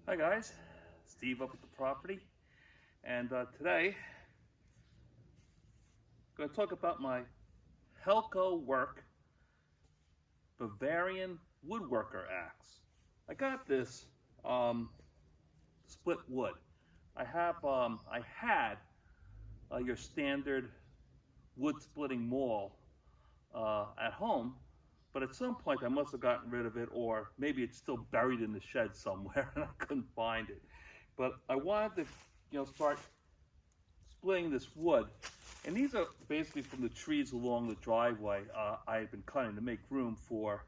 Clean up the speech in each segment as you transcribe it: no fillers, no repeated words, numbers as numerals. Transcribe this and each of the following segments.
Hi guys, Steve up at the property, and today I'm going to talk about my Helko Werk Bavarian Woodworker axe. I got this split wood. I had your standard wood splitting maul at home, but at some point I must have gotten rid of it, or maybe it's still buried in the shed somewhere and I couldn't find it. But I wanted to, start splitting this wood, and these are basically from the trees along the driveway I've been cutting to make room for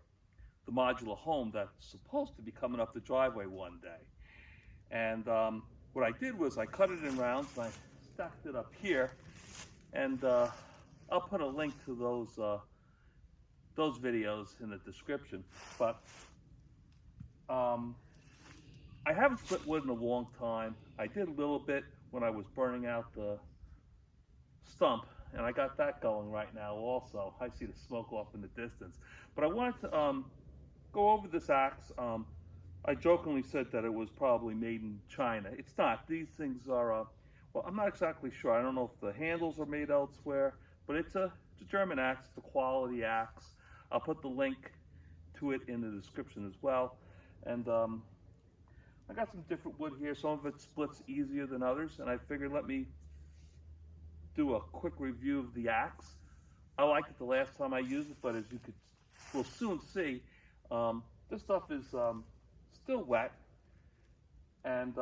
the modular home that's supposed to be coming up the driveway one day. And what I did was I cut it in rounds and I stacked it up here, and I'll put a link to those videos in the description. But I haven't split wood in a long time. I did a little bit when I was burning out the stump, and I got that going right now also. I see the smoke off in the distance. But I wanted to go over this axe. I jokingly said that it was probably made in China. It's not. These things are, well, I'm not exactly sure. I don't know if the handles are made elsewhere, but it's a German axe. It's a quality axe. I'll put the link to it in the description as well. And I got some different wood here. Some of it splits easier than others, and I figured let me do a quick review of the axe. I liked it the last time I used it, but as you will soon see, this stuff is still wet, and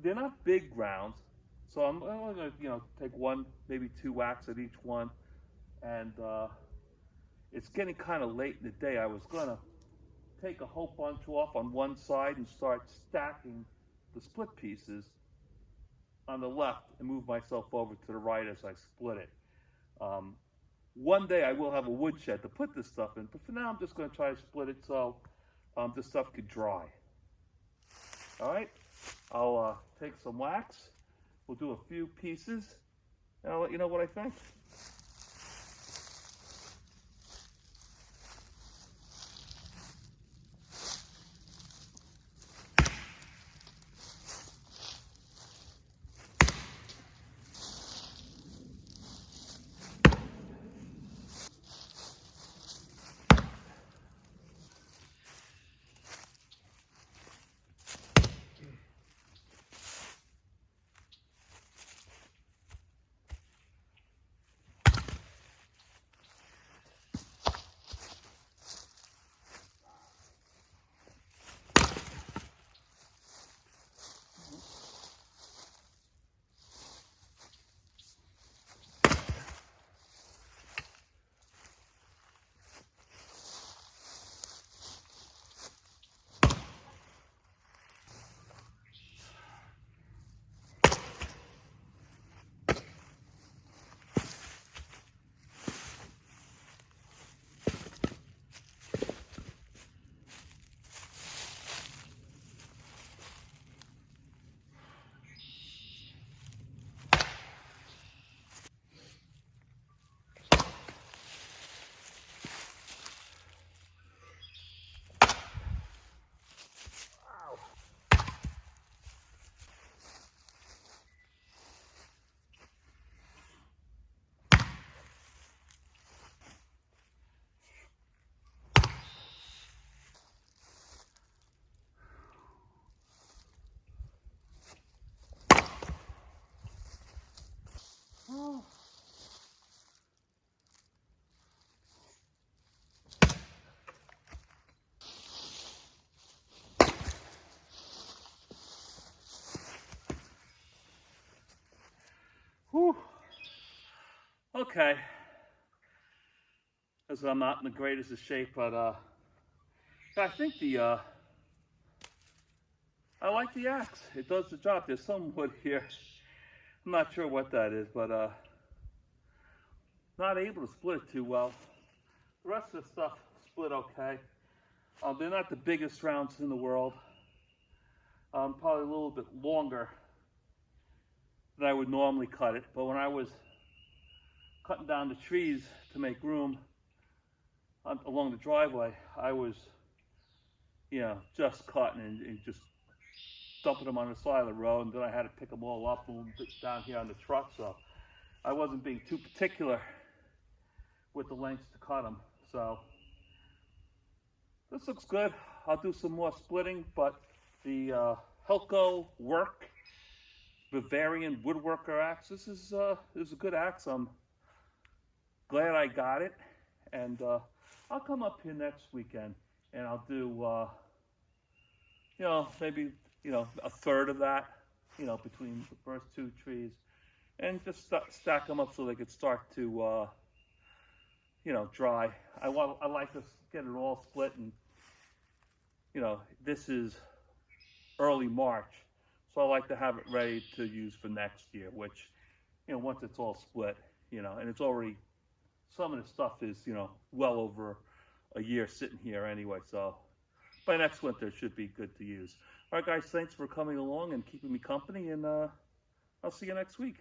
they're not big rounds, so I'm only going to take one, maybe two whacks at each one. And it's getting kind of late in the day. I was going to take a whole bunch off on one side and start stacking the split pieces on the left and move myself over to the right as I split it. One day I will have a woodshed to put this stuff in, but for now I'm just going to try to split it so this stuff could dry. Alright, I'll take some wax, we'll do a few pieces, and I'll let you know what I think. Oh. Whew. Okay. As I'm not in the greatest of shape, but I think I like the axe. It does the job. There's some wood here. I'm not sure what that is, but not able to split it too well. The rest of the stuff split okay. They're not the biggest rounds in the world. Probably a little bit longer than I would normally cut it. But when I was cutting down the trees to make room along the driveway, I was, just cutting and just dumping them on the side of the road, and then I had to pick them all up and down here on the truck. So I wasn't being too particular with the lengths to cut them. So this looks good. I'll do some more splitting, but the Helko Werk Bavarian Woodworker axe. This is a good axe. I'm glad I got it, and I'll come up here next weekend and I'll do maybe a third of that, between the first two trees, and just stack them up so they could start to dry. I like to get it all split, and this is early March, so I like to have it ready to use for next year, which once it's all split, and it's already, some of the stuff is well over a year sitting here anyway, so by next winter it should be good to use. All right, guys, thanks for coming along and keeping me company, and I'll see you next week.